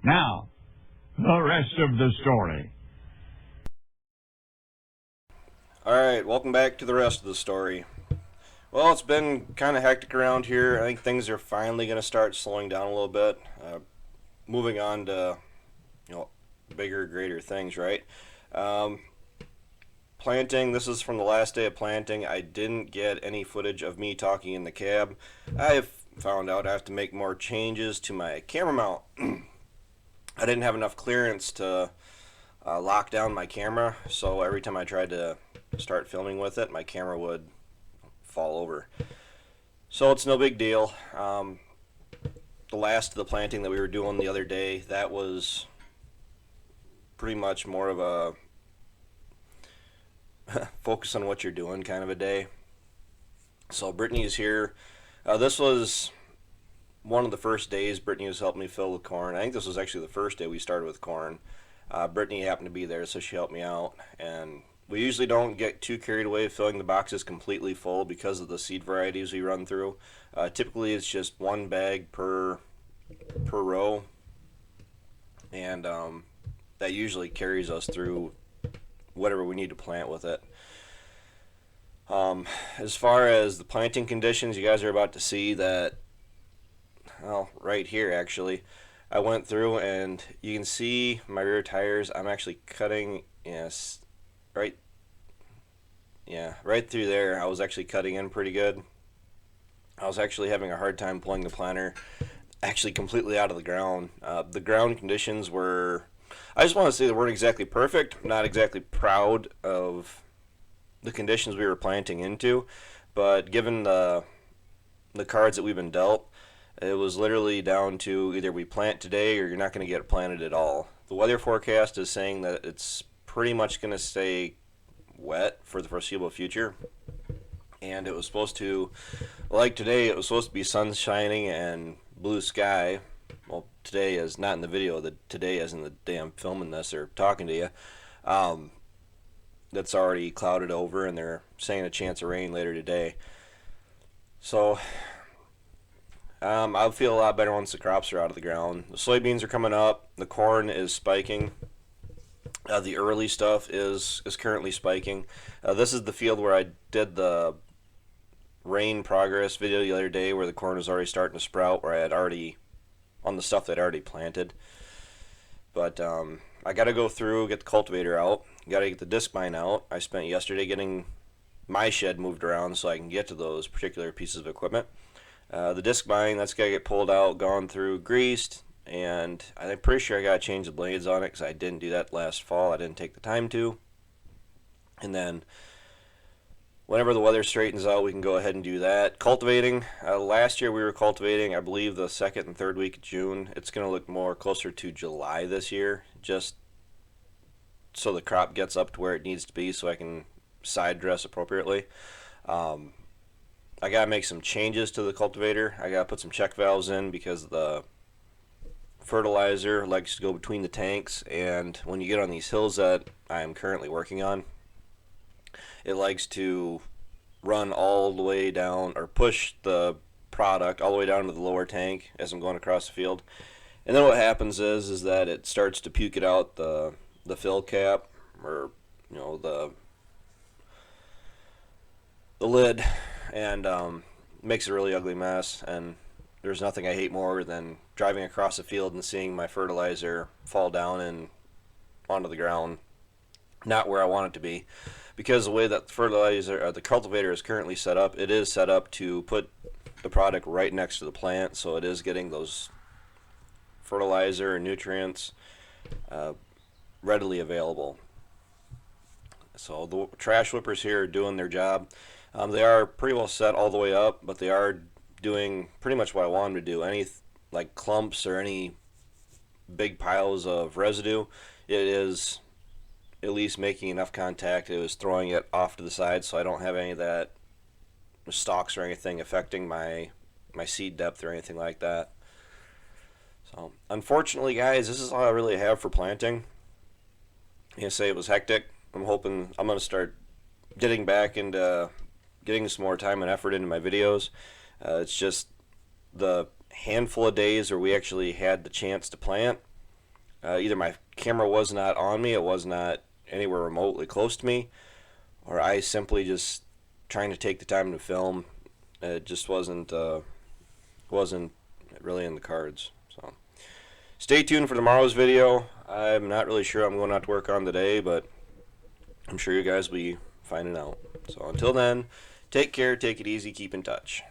Now, the rest of the story. Alright, welcome back to the rest of the story. Well, it's been kind of hectic around here. I think things are finally going to start slowing down a little bit. Moving on to, bigger, greater things, right? Planting, this is from the last day of planting. I didn't get any footage of me talking in the cab. I found out I have to make more changes to my camera mount. I didn't have enough clearance to lock down my camera, so every time I tried to start filming with it, my camera would fall over. So it's no big deal. The last of the planting that we were doing the other day, that was pretty much more of a focus on what you're doing kind of a day. So Brittany is here. This was one of the first days Brittany was helping me fill the corn. I think this was actually the first day we started with corn. Brittany happened to be there, so she helped me out. And we usually don't get too carried away filling the boxes completely full because of the seed varieties we run through. Typically it's just one bag per row, and that usually carries us through whatever we need to plant with it. As far as the planting conditions, you guys are about to see that, well, right here actually. I went through and you can see my rear tires. I'm actually cutting, right through there. I was actually cutting in pretty good. I was actually having a hard time pulling the planter actually completely out of the ground. The ground conditions were, I just want to say they weren't exactly perfect. I'm not exactly proud of the conditions we were planting into, but given the cards that we've been dealt, it was literally down to either we plant today or you're not going to get it planted at all. The weather forecast is saying that it's pretty much going to stay wet for the foreseeable future, and it was supposed to, like today, it was supposed to be sun shining and blue sky. Well, today is not in the video, today is in the day I'm filming this or talking to you. That's already clouded over, and they're saying a chance of rain later today. So I'll feel a lot better once the crops are out of the ground. The soybeans are coming up. The corn is spiking. The early stuff is currently spiking. This is the field where I did the rain progress video the other day, where the corn was already starting to sprout, where I had already, on the stuff that I'd already planted. But I got to go through, get the cultivator out. Got to get the disc mine out. I spent yesterday getting my shed moved around so I can get to those particular pieces of equipment. The disc mine, that's got to get pulled out, gone through, greased, and I'm pretty sure I got to change the blades on it because I didn't do that last fall. I didn't take the time to. And then whenever the weather straightens out, we can go ahead and do that. Cultivating, last year we were cultivating, I believe, the second and third week of June. It's going to look more closer to July this year, just so the crop gets up to where it needs to be so I can side dress appropriately. I got to make some changes to the cultivator. I got to put some check valves in because the fertilizer likes to go between the tanks, and when you get on these hills that I am currently working on, it likes to run all the way down, or push the product all the way down to the lower tank as I'm going across the field. And then what happens is that it starts to puke it out the fill cap, or the lid, and makes a really ugly mess. And there's nothing I hate more than driving across the field and seeing my fertilizer fall down and onto the ground, not where I want it to be. Because the way that the cultivator is currently set up, it is set up to put the product right next to the plant, so it is getting those fertilizer and nutrients readily available. So the trash whippers here are doing their job. They are pretty well set all the way up, but they are doing pretty much what I want them to do. Any like clumps or any big piles of residue, it is at least making enough contact. It was throwing it off to the side, so I don't have any of that stalks or anything affecting my seed depth or anything like that. So unfortunately, guys, this is all I really have for planting. I say it was hectic. I'm hoping I'm going to start getting back into getting some more time and effort into my videos. It's just the handful of days where we actually had the chance to plant. Either my camera was not on me, it was not anywhere remotely close to me, or I simply just trying to take the time to film. It just wasn't really in the cards. So stay tuned for tomorrow's video. I'm not really sure I'm going out to work on today, but I'm sure you guys will be finding out. So until then, take care, take it easy, keep in touch.